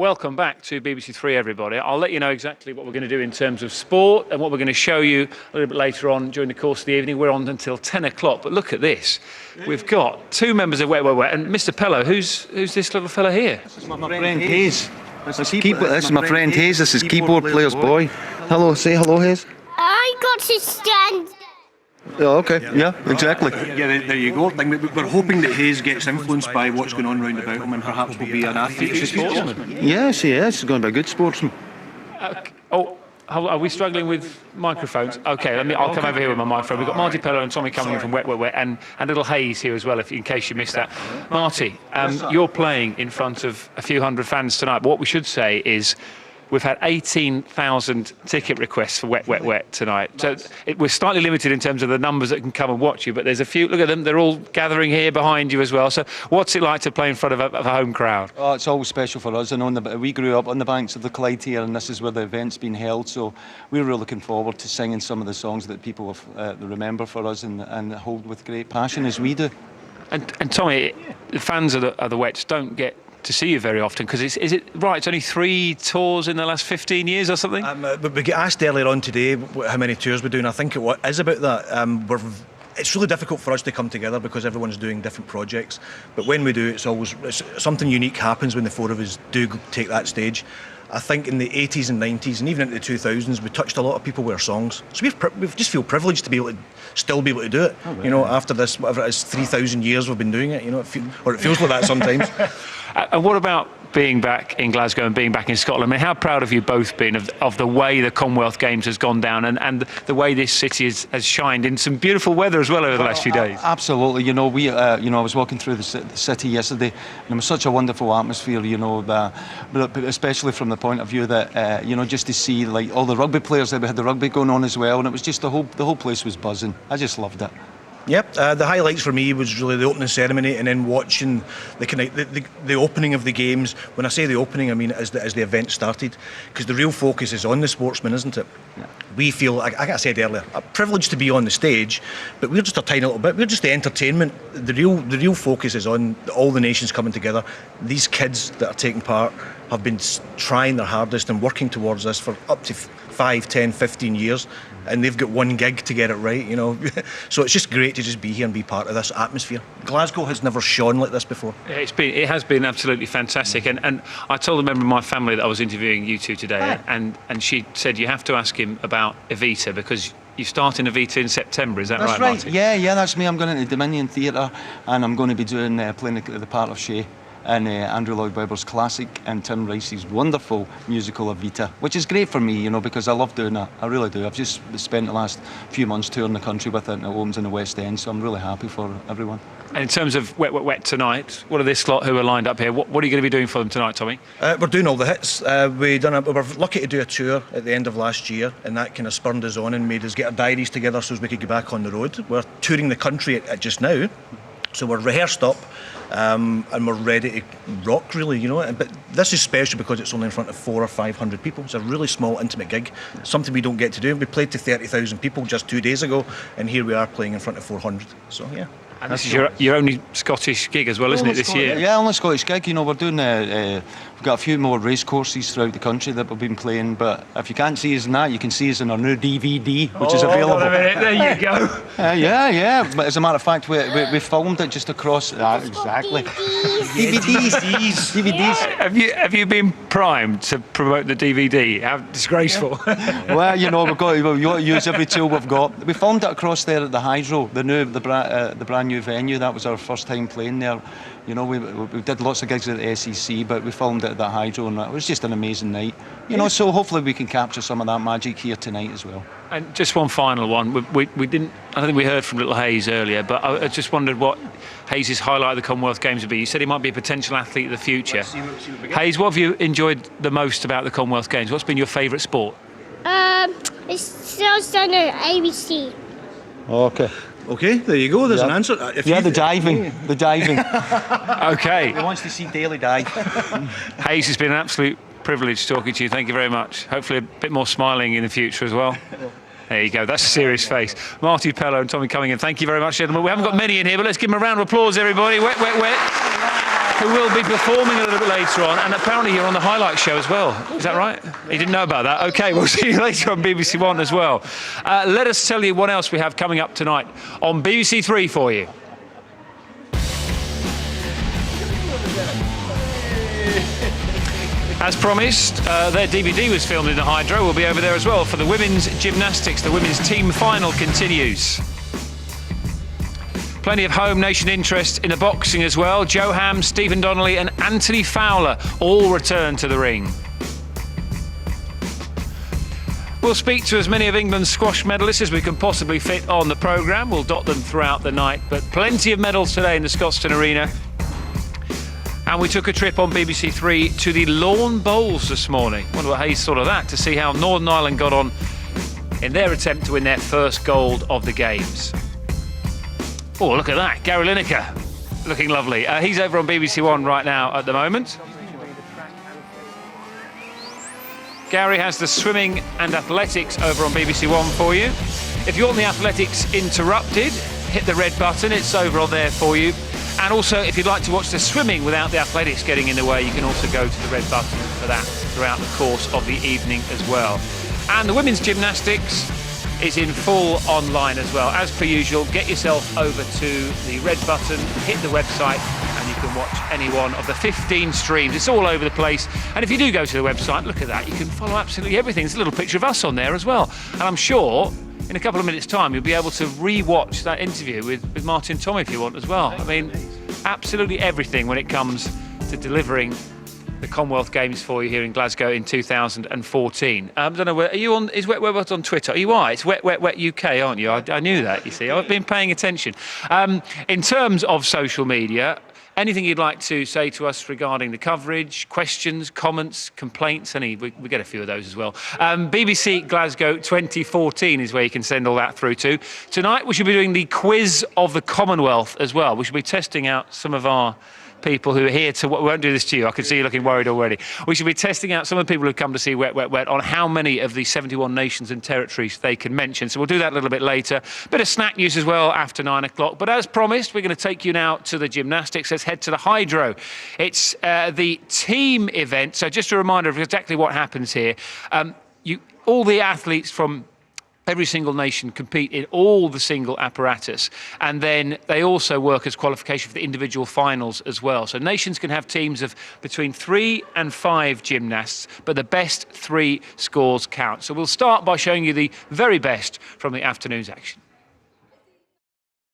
Welcome back to BBC Three, everybody. I'll let you know exactly what we're going to do in terms of sport and what we're going to show you a little bit later on during the course of the evening. We're on until 10 o'clock, but look at this. We've got two members of Wet, Wet, Wet, and Mr. Pellow, who's this little fella here? This is my friend Hayes. This is my friend Hayes. This is keyboard player's boy. Hello, say hello, Hayes. I got to stand. Oh, okay. Yeah, exactly. Yeah, there you go. We're hoping that Hayes gets influenced by what's going on round about him and perhaps will be an athlete. Yes, he is. He's going to be a good sportsman. Are we struggling with microphones? Okay, I'll come over here with my microphone. We've got Marti Pellow and Tommy Cunningham from Wet, Wet, Wet, and little Hayes here as well, in case you missed that. Marti, you're playing in front of a few hundred fans tonight, but what we should say is we've had 18,000 ticket requests for Wet, Wet, Wet tonight. So we're slightly limited in terms of the numbers that can come and watch you, but there's a few, look at them, they're all gathering here behind you as well. So what's it like to play in front of a home crowd? Oh, it's always special for us. We grew up on the banks of the Clyde here, and this is where the event's been held. So we're really looking forward to singing some of the songs that people remember for us and hold with great passion as we do. And Tommy, the fans of the Wets don't get to see you very often, because is it right, it's only 3 tours in the last 15 years or something? We get asked earlier on today how many tours we do, and I think it is about that. It's really difficult for us to come together because everyone's doing different projects, but when we do, it's something unique happens when the four of us do take that stage. I think in the 80s and 90s and even into the 2000s, we touched a lot of people with our songs. So we just feel privileged to be able to still be able to do it. Oh, really? After this, whatever it is, 3,000 years we've been doing it. It feels like that sometimes. And what about being back in Glasgow and being back in Scotland? I mean, how proud have you both been of the way the Commonwealth Games has gone down and the way this city has shined in some beautiful weather as well over the last few days? Absolutely. I was walking through the city yesterday, and it was such a wonderful atmosphere. But especially from the point of view that just to see like all the rugby players that we had the rugby going on as well, and it was just the whole place was buzzing. I just loved it. Yep, the highlights for me was really the opening ceremony and then watching the opening of the games. When I say the opening, I mean as the event started, because the real focus is on the sportsmen, isn't it? Yeah. We feel, like I said earlier, privileged to be on the stage, but we're just a tiny little bit. We're just the entertainment. The real focus is on all the nations coming together. These kids that are taking part have been trying their hardest and working towards this for up to 5, 10, 15 years, and they've got one gig to get it right, So it's just great to just be here and be part of this atmosphere. Glasgow has never shone like this before. It has been absolutely fantastic, and I told a member of my family that I was interviewing you two today, and she said you have to ask him about Evita, because you start in Evita in September, is that right? That's right, Marti? Yeah, that's me. I'm going into Dominion Theatre, and I'm going to be doing playing the part of Shay and Andrew Lloyd Webber's classic and Tim Rice's wonderful musical Evita, which is great for me, because I love doing that. I really do. I've just spent the last few months touring the country with it, and it opens in the West End, so I'm really happy for everyone. And in terms of Wet, Wet, Wet tonight, what are this lot who are lined up here? What are you going to be doing for them tonight, Tommy? We're doing all the hits. We were lucky to do a tour at the end of last year, and that kind of spurred us on and made us get our diaries together so as we could get back on the road. We're touring the country at just now, so we're rehearsed up. And we're ready to rock, really, But this is special because it's only in front of 400 or 500 people. It's a really small, intimate gig. Something we don't get to do. We played to 30,000 people just 2 days ago, and here we are playing in front of 400. So yeah. And this is your only Scottish gig as well, isn't it, this year? Yeah, only Scottish gig. We're doing. We've got a few more race courses throughout the country that we've been playing. But if you can't see us in that, you can see us in our new DVD, which is available. Hold on a minute, there you go. Yeah. But as a matter of fact, we filmed it just across. Exactly. DVDs. Have you been primed to promote the DVD? How disgraceful. Well, we've got to use every tool we've got. We filmed it across there at the Hydro, the brand new venue. That was our first time playing there. We did lots of gigs at the SEC, but we filmed it at the Hydro, and it was just an amazing night. So hopefully we can capture some of that magic here tonight as well. And just one final one. We didn't. I don't think we heard from little Hayes earlier, but I just wondered what Hayes' highlight of the Commonwealth Games would be. You said he might be a potential athlete of the future. Hayes, what have you enjoyed the most about the Commonwealth Games? What's been your favourite sport? It's still standard ABC. Okay, there you go. There's an answer. The diving. Okay. He wants to see Daily dive. Hayes, it's been an absolute privilege talking to you. Thank you very much. Hopefully a bit more smiling in the future as well. There you go. That's a serious face. Marti Pellow and Tommy Cunningham, thank you very much, gentlemen. We haven't got many in here, but let's give them a round of applause, everybody. Wet, Wet, Wet. who will be performing a little bit later on, and apparently you're on the highlight show as well. Is that right? You didn't know about that? Okay, we'll see you later on BBC One as well. Let us tell you what else we have coming up tonight on BBC Three for you. As promised, their DVD was filmed in the Hydro. We'll be over there as well for the women's gymnastics. The women's team final continues. Plenty of home nation interest in the boxing as well. Joe Ham, Stephen Donnelly and Anthony Fowler all return to the ring. We'll speak to as many of England's squash medalists as we can possibly fit on the programme. We'll dot them throughout the night, but plenty of medals today in the Scotstoun Arena. And we took a trip on BBC Three to the Lawn Bowls this morning. Wonder what Hayes thought of that, to see how Northern Ireland got on in their attempt to win their first gold of the Games. Oh, look at that, Gary Lineker, looking lovely. He's over on BBC One right now at the moment. Gary has the swimming and athletics over on BBC One for you. If you want the athletics interrupted, hit the red button, it's over on there for you. And also, if you'd like to watch the swimming without the athletics getting in the way, you can also go to the red button for that throughout the course of the evening as well. And the women's gymnastics is in full online as well. As per usual, get yourself over to the red button, hit the website, and you can watch any one of the 15 streams. It's all over the place. And if you do go to the website, look at that, you can follow absolutely everything. There's a little picture of us on there as well. And I'm sure in a couple of minutes' time, you'll be able to re-watch that interview with Marti and Tommy if you want as well. I mean, absolutely everything when it comes to delivering the Commonwealth Games for you here in Glasgow in 2014. I don't know, are you on, is Wet Wet Wet on Twitter? Are you are? It's Wet Wet Wet UK, aren't you? I knew that, you see. I've been paying attention. In terms of social media, anything you'd like to say to us regarding the coverage, questions, comments, complaints, we get a few of those as well. BBC Glasgow 2014 is where you can send all that through to. Tonight we should be doing the quiz of the Commonwealth as well. We should be testing out some of our people who are here to, we won't do this to you, I can see you looking worried already. We should be testing out some of the people who've come to see Wet Wet Wet on how many of the 71 nations and territories they can mention. So we'll do that a little bit later. Bit of snack news as well after 9 o'clock. But as promised, we're going to take you now to the gymnastics. Let's head to the Hydro. It's the team event. So just a reminder of exactly what happens here. All the athletes from every single nation compete in all the single apparatus, and then they also work as qualification for the individual finals as well. So nations can have teams of between 3 and 5 gymnasts, but the best 3 scores count. So we'll start by showing you the very best from the afternoon's action.